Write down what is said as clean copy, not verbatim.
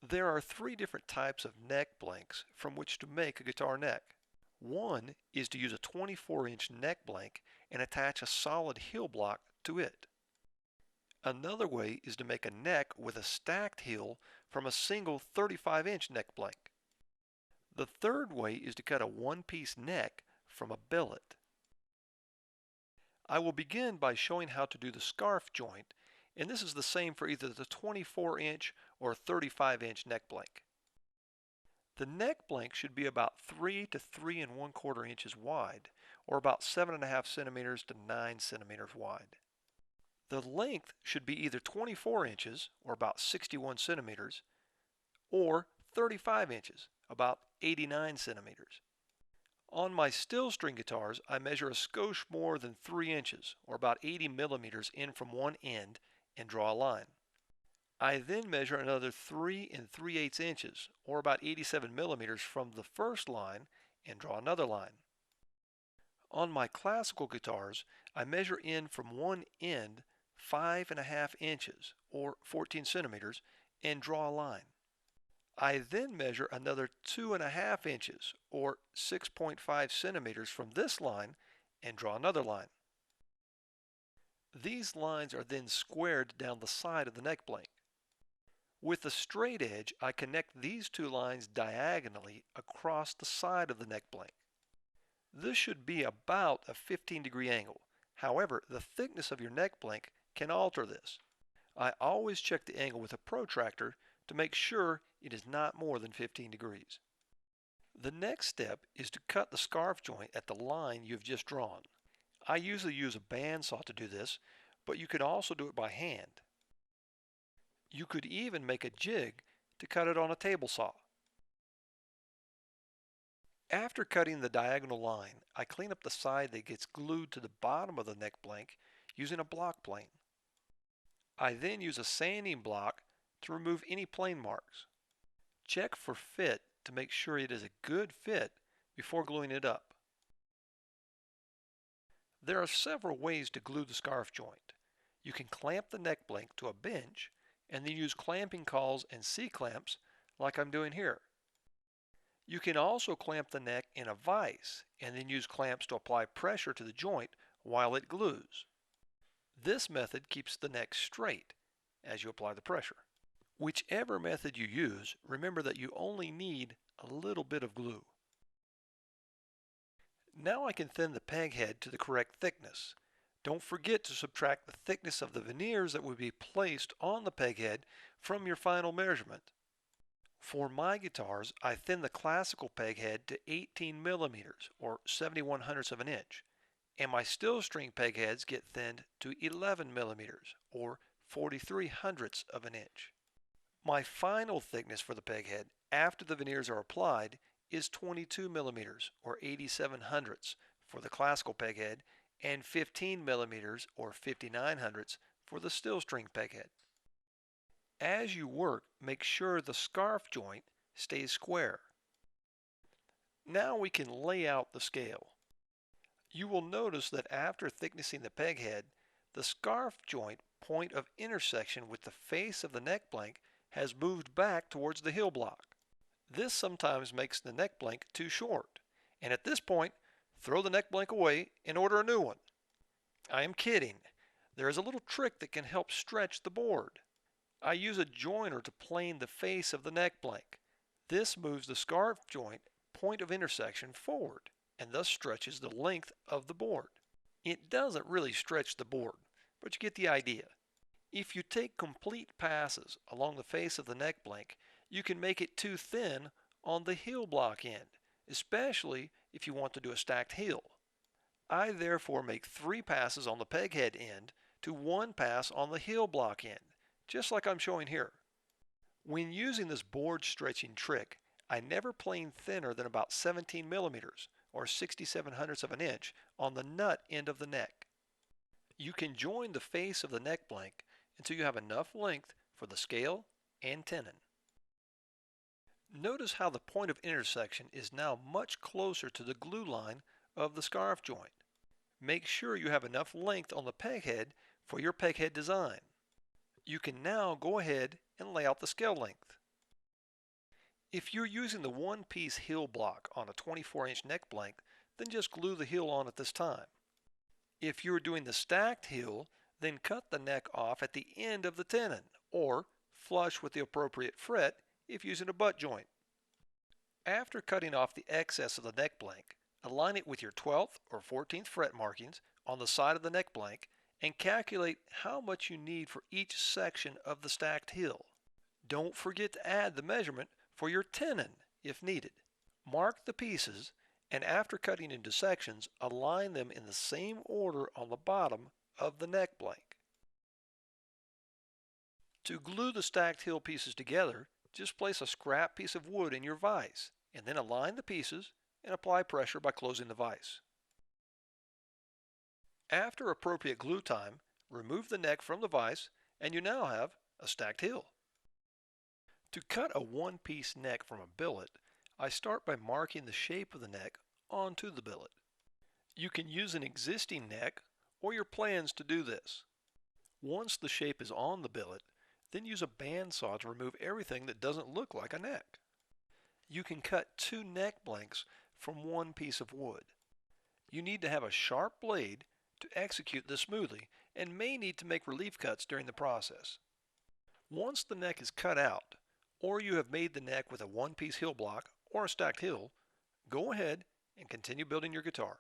There are three different types of neck blanks from which to make a guitar neck. One is to use a 24-inch neck blank and attach a solid heel block to it. Another way is to make a neck with a stacked heel from a single 35-inch neck blank. The third way is to cut a one-piece neck from a billet. I will begin by showing how to do the scarf joint, and this is the same for either the 24-inch or 35-inch neck blank. The neck blank should be about 3 to 3 1/4 inches wide, or about 7.5 centimeters to 9 centimeters wide. The length should be either 24 inches, or about 61 centimeters, or 35 inches, about 89 centimeters. On my steel string guitars, I measure a skosh more than 3 inches, or about 80 millimeters in from one end, and draw a line. I then measure another 3 3/8 inches, or about 87 millimeters from the first line, and draw another line. On my classical guitars, I measure in from one end 5.5 inches, or 14 centimeters, and draw a line. I then measure another 2.5 inches, or 6.5 centimeters from this line, and draw another line. These lines are then squared down the side of the neck blank. With a straight edge, I connect these two lines diagonally across the side of the neck blank. This should be about a 15-degree angle. However, the thickness of your neck blank can alter this. I always check the angle with a protractor to make sure it is not more than 15 degrees. The next step is to cut the scarf joint at the line you have just drawn. I usually use a bandsaw to do this, but you can also do it by hand. You could even make a jig to cut it on a table saw. After cutting the diagonal line, I clean up the side that gets glued to the bottom of the neck blank using a block plane. I then use a sanding block to remove any plane marks. Check for fit to make sure it is a good fit before gluing it up. There are several ways to glue the scarf joint. You can clamp the neck blank to a bench and then use clamping cauls and C-clamps like I'm doing here. You can also clamp the neck in a vise and then use clamps to apply pressure to the joint while it glues. This method keeps the neck straight as you apply the pressure. Whichever method you use, remember that you only need a little bit of glue. Now I can thin the peg head to the correct thickness. Don't forget to subtract the thickness of the veneers that would be placed on the peg head from your final measurement. For my guitars, I thin the classical peg head to 18 millimeters, or 71/100 of an inch, and my steel string peg heads get thinned to 11 millimeters, or 43/100 of an inch. My final thickness for the peg head after the veneers are applied is 22 millimeters, or 87/100 for the classical peg head, and 15 millimeters, or 59/100 for the steel string peg head. As you work, make sure the scarf joint stays square. Now we can lay out the scale. You will notice that after thicknessing the peg head, the scarf joint point of intersection with the face of the neck blank has moved back towards the heel block. This sometimes makes the neck blank too short, and at this point, throw the neck blank away and order a new one. I am kidding. There is a little trick that can help stretch the board. I use a joiner to plane the face of the neck blank. This moves the scarf joint point of intersection forward and thus stretches the length of the board. It doesn't really stretch the board, but you get the idea. If you take complete passes along the face of the neck blank, you can make it too thin on the heel block end, especially if you want to do a stacked heel. I therefore make 3 passes on the peg head end to 1 pass on the heel block end, just like I'm showing here. When using this board stretching trick, I never plane thinner than about 17 millimeters, or 67/100 of an inch, on the nut end of the neck. You can join the face of the neck blank until you have enough length for the scale and tenon. Notice how the point of intersection is now much closer to the glue line of the scarf joint. Make sure you have enough length on the peg head for your peg head design. You can now go ahead and lay out the scale length. If you're using the one-piece heel block on a 24-inch neck blank, then just glue the heel on at this time. If you're doing the stacked heel, then cut the neck off at the end of the tenon, or flush with the appropriate fret if using a butt joint. After cutting off the excess of the neck blank, align it with your 12th or 14th fret markings on the side of the neck blank and calculate how much you need for each section of the stacked heel. Don't forget to add the measurement for your tenon if needed. Mark the pieces and after cutting into sections, align them in the same order on the bottom of the neck blank. To glue the stacked heel pieces together, just place a scrap piece of wood in your vise and then align the pieces and apply pressure by closing the vise. After appropriate glue time, remove the neck from the vise and you now have a stacked heel. To cut a one-piece neck from a billet, I start by marking the shape of the neck onto the billet. You can use an existing neck or your plans to do this. Once the shape is on the billet, then use a bandsaw to remove everything that doesn't look like a neck. You can cut two neck blanks from one piece of wood. You need to have a sharp blade to execute this smoothly and may need to make relief cuts during the process. Once the neck is cut out, or you have made the neck with a one-piece heel block or a stacked heel, go ahead and continue building your guitar.